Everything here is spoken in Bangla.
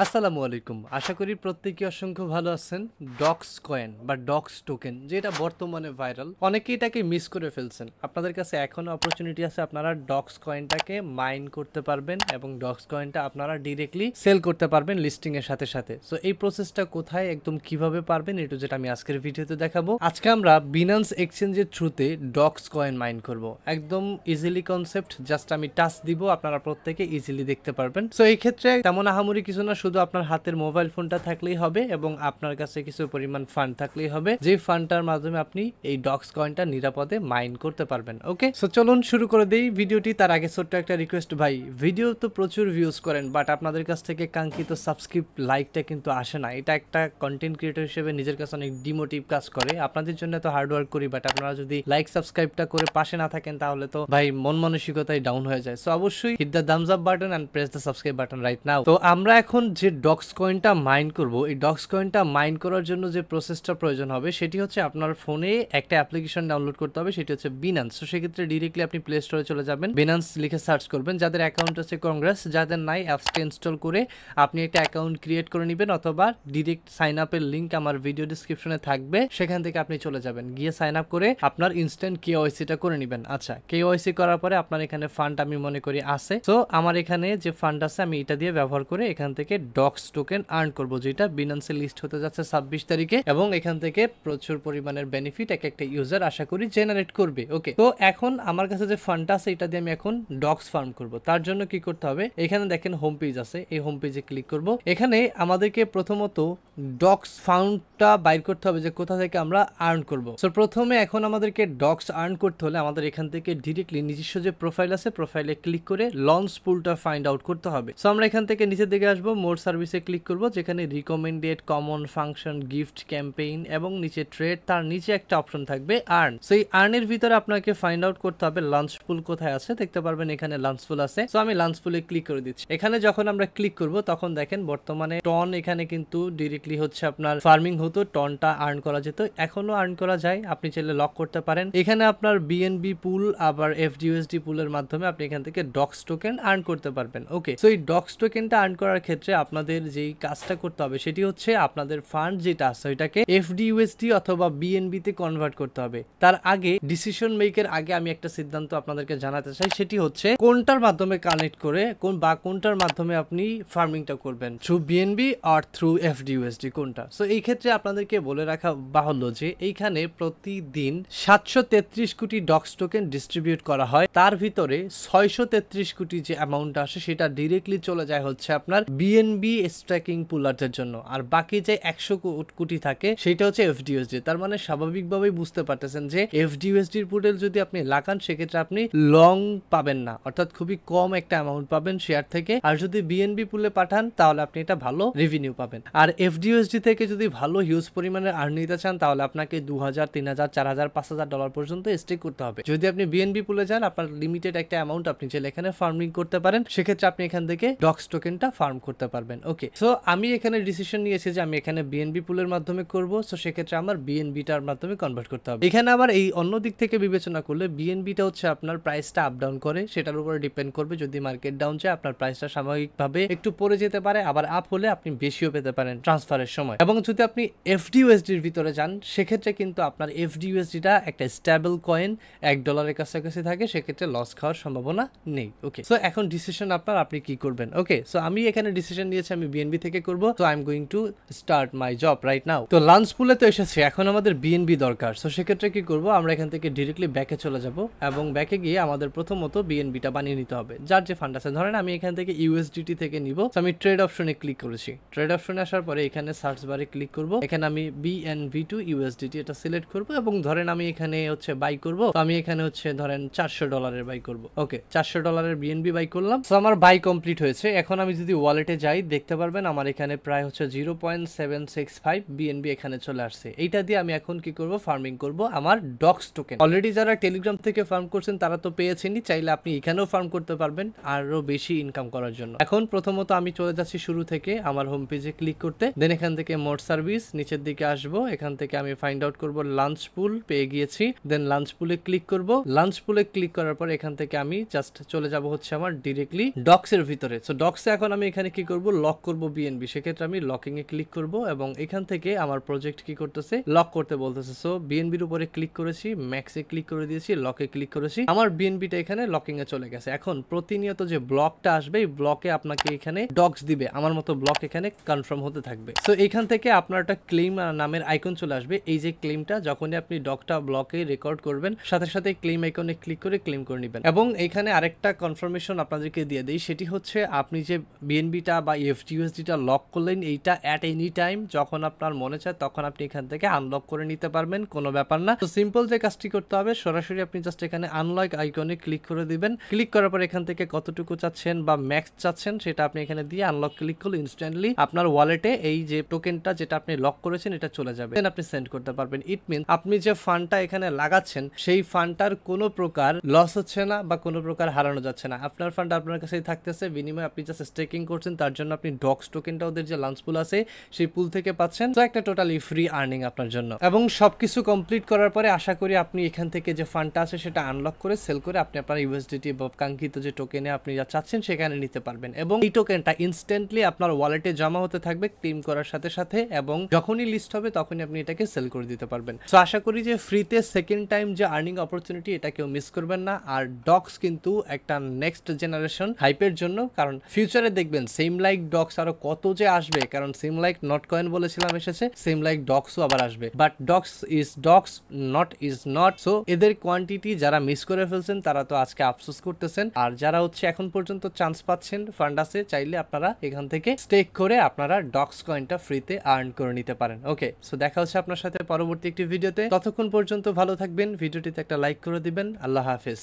আসসালামু আলাইকুম। আশা করি প্রত্যেকে অসংখ্য ভালো আছেন। ডক্স কয়েন বা ডক্স টোকেন যেটা বর্তমানে ভাইরাল, অনেকেই এটাকে মিস করে ফেলছেন। আপনাদের কাছে এখনো অপরচুনিটি আছে, আপনারা ডক্স কয়েনটাকে মাইন করতে পারবেন এবং ডক্স কয়েনটা আপনারা ডিরেক্টলি সেল করতে পারবেন লিস্টিং এর সাথে সাথে। সো এই প্রসেসটা কোথায় একদম কিভাবে পারবেন এটা যেটা আমি আজকের ভিডিওতে দেখাবো। আজকে আমরা বিনান্স এক্সচেঞ্জের থ্রুতে ডক্স কয়েন মাইন করব। একদম ইজিলি কনসেপ্ট, জাস্ট আমি টাচ দিব, আপনারা প্রত্যেকে ইজিলি দেখতে পারবেন। সো এই ক্ষেত্রে তেমন আহামরি কিছু না, শুধু আপনার হাতের মোবাইল ফোনটা থাকলেই হবে এবং আপনার কাছে কিছু পরিমাণ ফান্ড থাকলেই হবে, যে ফান্ডটার মাধ্যমে আপনি এই ডক্স কয়েনটা নিরাপদে মাইন করতে পারবেন। ওকে, সো চলুন শুরু করে দেই ভিডিওটি। তার আগে ছোট্ট একটা রিকোয়েস্ট, ভাই ভিডিও তো প্রচুর ভিউজ করেন, বাট আপনাদের কাছ থেকে কাঙ্ক্ষিত সাবস্ক্রাইব লাইকটা কিন্তু আসে না। এটা একটা কন্টেন্ট ক্রিয়েটর হিসেবে নিজের কাছে অনেক ডিমোটিভ কাজ করে। আপনাদের জন্য তো হার্ড ওয়ার্ক করি, বাট আপনারা যদি লাইক সাবস্ক্রাইবটা করে পাশে না থাকেন তাহলে তো ভাই মন মানসিকতাই ডাউন হয়ে যায়। সো অবশ্যই hit the thumbs up button and press the subscribe button right now. তো আমরা এখন যে ডক্স কয়েনটা মাইন করব, এই ডক্স কয়েনটা মাইন করার জন্য যে প্রসেসটা প্রয়োজন হবে সেটি হচ্ছে আপনার ফোনে একটা অ্যাপ্লিকেশন ডাউনলোড করতে হবে, সেটি হচ্ছে বিনান্স। তো সেক্ষেত্রে ডিরেক্টলি আপনি প্লে স্টোরে চলে যাবেন, বিনান্স লিখে সার্চ করবেন। যাদের অ্যাকাউন্ট আছে কংগ্রেস, যাদের নাই অ্যাপসটা ইনস্টল করে আপনি একটা অ্যাকাউন্ট ক্রিয়েট করে নেবেন, অথবা ডিরেক্ট সাইন আপের লিঙ্ক আমার ভিডিও ডিসক্রিপশনে থাকবে, সেখান থেকে আপনি চলে যাবেন, গিয়ে সাইন আপ করে আপনার ইনস্ট্যান্ট কেওয়াইসিটা করে নেবেন। আচ্ছা, কেওয়াইসি করার পরে আপনার এখানে ফান্ড আমি মনে করি আছে। তো আমার এখানে যে ফান্ড আছে আমি এটা দিয়ে ব্যবহার করে এখান থেকে ডক্স টোকেন আর্ন করব, যেটা বিনান্সে লিস্ট হতে যাচ্ছে 26 তারিখে, এবং এখান থেকে প্রচুর পরিমাণের বেনিফিট এক একটা ইউজার আশা করি জেনারেট করবে। ওকে, তো এখন আমার কাছে যে ফান্ডটা আছে এটা দিয়ে আমি এখন ডক্স ফার্ম করব। তার জন্য কি করতে হবে, এখানে দেখেন হোম পেজ আছে, এই হোম পেজে ক্লিক করব। এখানে আমাদেরকে প্রথমত ডক্স ফাউন্ডটা বাইর করতে হবে যে কোথা থেকে আমরা আর্ন করব। সো প্রথমে এখন আমাদেরকে ডক্স আর্ন করতে হলে আমাদের এখান থেকে ডিরেক্টলি নিজস্ব যে প্রোফাইল আছে প্রোফাইলে ক্লিক করে লঞ্চ পুলটা ফাইন্ড আউট করতে হবে। সো আমরা এখান থেকে নিচের দিকে আসবো, মোর সার্ভিসে ক্লিক করব, যেখানে recommended, common, function, gift, campaign এবং নিচে ট্রেড, তার নিচে একটা অপশন থাকবে আর্ন। সো এই আর্নের ভিতরে আপনাকে ফাইন্ড আউট করতে হবে লঞ্চ পুল কোথায় আছে। দেখতে পারবেন এখানে লঞ্চ পুল আছে। সো আমি লঞ্চ পুলে ক্লিক করে দিচ্ছি। এখানে যখন আমরা ক্লিক করব তখন দেখেন বর্তমানে টন এখানে কিন্তু ডিরেক্টলি হচ্ছে আপনার ফার্মিং হতো, টনটা আর্ন করা যেত, এখনো আর্ন করা যায়, আপনি চাইলে লক করতে পারেন। এখানে আপনার বিএনবি পুল আবার এফডিউএসডি পুলের মাধ্যমে আপনি এখান থেকে ডক্স টোকেন আর্ন করতে পারবেন। ওকে, সো এই ডক্স টোকেনটা আর্ন করার ক্ষেত্রে আপনাদের যেই কাজটা করতে হবে সেটি হচ্ছে আপনাদের ফান্ড যেটা আছে ওইটাকে এফডিউএসডি অথবা বিএনবি তে কনভার্ট করতে হবে। তার আগে ডিসিশন মেকের আগে আমি একটা সিদ্ধান্ত আপনাদেরকে জানাতে চাই, সেটি হচ্ছে কোনটার মাধ্যমে কানেক্ট করে কোনটার মাধ্যমে আপনি ফার্মিংটা করবেন, থ্রু বিএনবি আর থ্রু এফডিউএসডি কোনটা। সো এই ক্ষেত্রে আপনাদেরকে বলে রাখা বাহুল্য যে এইখানে প্রতিদিন 733 কোটি ডক্স টোকেন ডিস্ট্রিবিউট করা হয়, তার ভিতরে 633 কোটি যে অ্যামাউন্ট আসে সেটা ডিরেক্টলি চলে যায় হচ্ছে আপনার বিএনবি স্ট্যাকিং পুলারদের জন্য, আর বাকি যে 100 কোটি থাকে সেটা হচ্ছে এফডিউএসডি। তার মানে স্বাভাবিকভাবেই বুঝতে পারতেছেন যে এফডিউএসডির পুলের যদি আপনি লাগান সেক্ষেত্রে আপনি লং পাবেন না, অর্থাৎ খুবই কম একটা অ্যামাউন্ট পাবেন শেয়ার থেকে। আর যদি বিএনবি পুলে পাঠান তাহলে আপনি এটা ভালো রেভিনিউ পাবেন। আর এফডিউএসডি থেকে যদি ভালো হিউজ পরিমাণে আর্ন নিতে চান তাহলে আপনাকে 2000, 3000, 4000, $5000 পর্যন্ত স্টেক করতে হবে। যদি আপনি বিএনবি পুলে যান আপনার লিমিটেড একটা অ্যামাউন্ট আপনি চাইলে এখানে ফার্মিং করতে পারেন, সেক্ষেত্রে আপনি এখান থেকে ডক্স টোকেনটা ফার্ম করতে পারবেন। ওকে, সো আমি এখানে ডিসিশন নিয়েছি যে আমি এখানে বিএনবি পুলের মাধ্যমে করব। সো সেক্ষেত্রে আমার বিএনবিটার মাধ্যমে কনভার্ট করতে হবে। এখানে আবার এই অন্য দিক থেকে বিবেচনা করলে বিএনবিটা হচ্ছে আপনার প্রাইসটা আপ ডাউন করে, সেটার উপরে ডিপেন্ড করবে। যদি মার্কেট ডাউন যায় আপনার প্রাইসটা সাময়িকভাবে একটু পড়ে যেতে পারে, আবার আপ হলে আপনি বেশিও পেতে পারেন ট্রান্সফারের সময়। এবং যদি আপনি এফডিউএসডির ভিতরে যান সেক্ষেত্রে কিন্তু আপনার এফডিউএসডিটা একটা স্টেবল কয়েন, $1 কাছাকাছি থাকে, সেক্ষেত্রে লস খাওয়ার সম্ভাবনা নেই। ওকে, সো এখন ডিসিশন আপনার, আপনি কি করবেন। ওকে, সো আমি এখানে ডিসিশন নিয়েছি আমি বিএনবি থেকে করব। So I am going to start my job right now. তো লাঞ্চ পুলে তো এসেছে, এখন আমাদের বিএনবি দরকার। সো সেক্ষেত্রে কি করব, আমরা এখান থেকে ডিরেক্টলি ব্যাকে চলে যাব এবং ব্যাকে গিয়ে আমাদের প্রথমত বিএনবিটা বানিয়ে নিতে হবে। যার যে ফান্ড আছে, ধরেন আমি এখান থেকে ইউএসডিটি থেকে নিব। সো আমি ট্রেড অপশনে ক্লিক করেছি। ট্রেড অপশনে আসার পরে এখানে সার্চ বারে ক্লিক করব, এখানে আমি বিএনবি টু ইউএসডিটি এটা সিলেক্ট করব এবং ধরেন আমি এখানে হচ্ছে বাই করব। তো আমি এখানে হচ্ছে ধরেন $400 বাই করব। ওকে, $400 বিএনবি বাই করলাম। সো আমার বাই কমপ্লিট হয়েছে। এখন আমি যদি ওয়ালেটে যাই দেখতে পারবেন আমার এখানে প্রায় হচ্ছে 0.765 বিএনবি এখানে চলে আসছে। এইটা দিয়ে আমি এখন কি করব, ফার্মিং করব আমার ডক্স টোকেন। অলরেডি যারা টেলিগ্রাম থেকে ফার্ম করছেন তারা তো পেয়েছেনই, চাইলে আপনি এখানেও ফার্ম করতে পারবেন আরো বেশি ইনকাম করার জন্য। এখন প্রথমত আমি চলে যাচ্ছি শুরু থেকে আমার হোম পেজে ক্লিক করতে, দেন এখান থেকে মোর সার্ভিস নিচের দিকে আসবো, এখান থেকে আমি ফাইন্ড আউট করব লাঞ্চ পুল, পেয়ে গিয়েছি। দেন লাঞ্চ পুলে ক্লিক করব। লাঞ্চ পুলে ক্লিক করার পর এখান থেকে আমি জাস্ট চলে যাব হচ্ছে আমার ডিরেক্টলি ডক্স এর ভিতরে। সো ডক্সে এখন আমি এখানে কি করব, লক করব বিএনবি, সেক্ষেত্রে আমি লকিং এ ক্লিক করব এবং এখান থেকে আমার প্রজেক্ট কি করতেছে, লক করতে বলতেছে। সো বিএনবির উপরে ক্লিক করেছি, ম্যাক্সে ক্লিক করে দিয়েছি, লকে ক্লিক করেছি, আমার বিএনবিটা এখানে লকিং এ চলে গেছে। এখন প্রতিনিয়ত যে ব্লকটা আসবে এই ব্লকে আপনাকে এখানে ডক্স দিবে, আমার মতো ব্লক এখানে কনফার্ম হতে থাকবে। সো এখান থেকে আপনার একটা ক্লেম নামের আইকন চলে আসবে। এই যে ক্লেমটা যখনই আপনি ডকটা ব্লকে রেকর্ড করবেন সাথে সাথে ক্লেম আইকনে ক্লিক করে ক্লেম করে নেবেন। এবং এখানে আরেকটা কনফার্মেশন আপনাদেরকে দিয়ে দেই, সেটি হচ্ছে আপনি যে বিএনবিটা বা এফটিইউএসডিটা লক করলেন, এইটা অ্যাট এনি টাইম যখন আপনার মনে চায় তখন আপনি এখান থেকে আনলক করে নিতে পারবেন, কোনো ব্যাপার না। তো সিম্পল যে কাজটি করতে হবে, সরাসরি আপনি জাস্ট এখানে আনলক আইকনে ক্লিক করে দিবেন। ক্লিক করার পর এখান থেকে কতটুকু চাচ্ছেন বা ম্যাক্স চাচ্ছেন সেটা আপনি এখানে দিয়ে আনলক ক্লিক করলে ইনস্ট্যান্টলি আপনার ওয়ালেটে এই যে টোকেনটা যেটা আপনি লক করেছেন এটা চলে যাবে, দেন আপনি সেন্ড করতে পারবেন। ইট মিন আপনি যে ফান্ডটা এখানে লাগাচ্ছেন সেই ফান্ডটার কোনো প্রকার লস হচ্ছে না বা কোনো প্রকার হারানো যাচ্ছে না, আপনার ফান্ড আপনার কাছেই থাকতেছে। বিনিময়ে আপনি জাস্ট স্টেকিং করছেন, তার জন্য আপনি ডক্স টোকেনটা ওদের যে লাঞ্চ পুল আছে সেই পুল থেকে পাচ্ছেন। তো একটা টোটালি ফ্রি আর্নিং আপনার জন্য। এবং সবকিছু কমপ্লিট করার পরে আশা করি আপনি এখান থেকে যে ফান্ডটা আছে সেটা আনলক করে সেল করে আপনি আপনার ইউএসডিটি বা কাঙ্ক্ষিত যে টোকেনে আপনি যা চাচ্ছেন সেখানে নিতে পারবেন। এবং এই টোকেনটা ইনস্ট্যান্টলি আপনার ওয়ালেটে জমা হতে থাকবে ক্লেম করার সাথে সাথে, এবং যখনই লিস্ট হবে তখনই আপনি এটাকে সেল করে দিতে পারবেন। সো আশা করি যে ফ্রিতে সেকেন্ড টাইম যে আর্নিং অপরচুনিটি এটা কেউ মিস করবেন না। আর ডক্স কিন্তু একটা নেক্সট জেনারেশন হাইপের জন্য, কারণ ফিউচারে দেখবেন সেম লাইক ডক্স আরো কত যে আসবে, কারণ সেম লাইক নট কয়েন বলেছিলাম এসেছে, সেম লাইক ডক্সও আবার আসবে। But docs is docs, not is not. So এদের কোয়ান্টিটি যারা মিস করে ফেলছেন তারা তো আজকে আফসোস করতেছেন, আর যারা হচ্ছে এখন পর্যন্ত চান্স পাচ্ছেন ফান্ড আছে, চাইলে আপনারা এখান থেকে স্টেক করে আপনারা ডক্স কয়েনটা ফ্রিতে আর্ন করে নিতে পারেন। ওকে, সো দেখা হচ্ছে আপনার সাথে পরবর্তী একটি ভিডিওতে। ততক্ষণ পর্যন্ত ভালো থাকবেন, ভিডিওটিতে একটা লাইক করে দিবেন। আল্লাহ হাফেজ।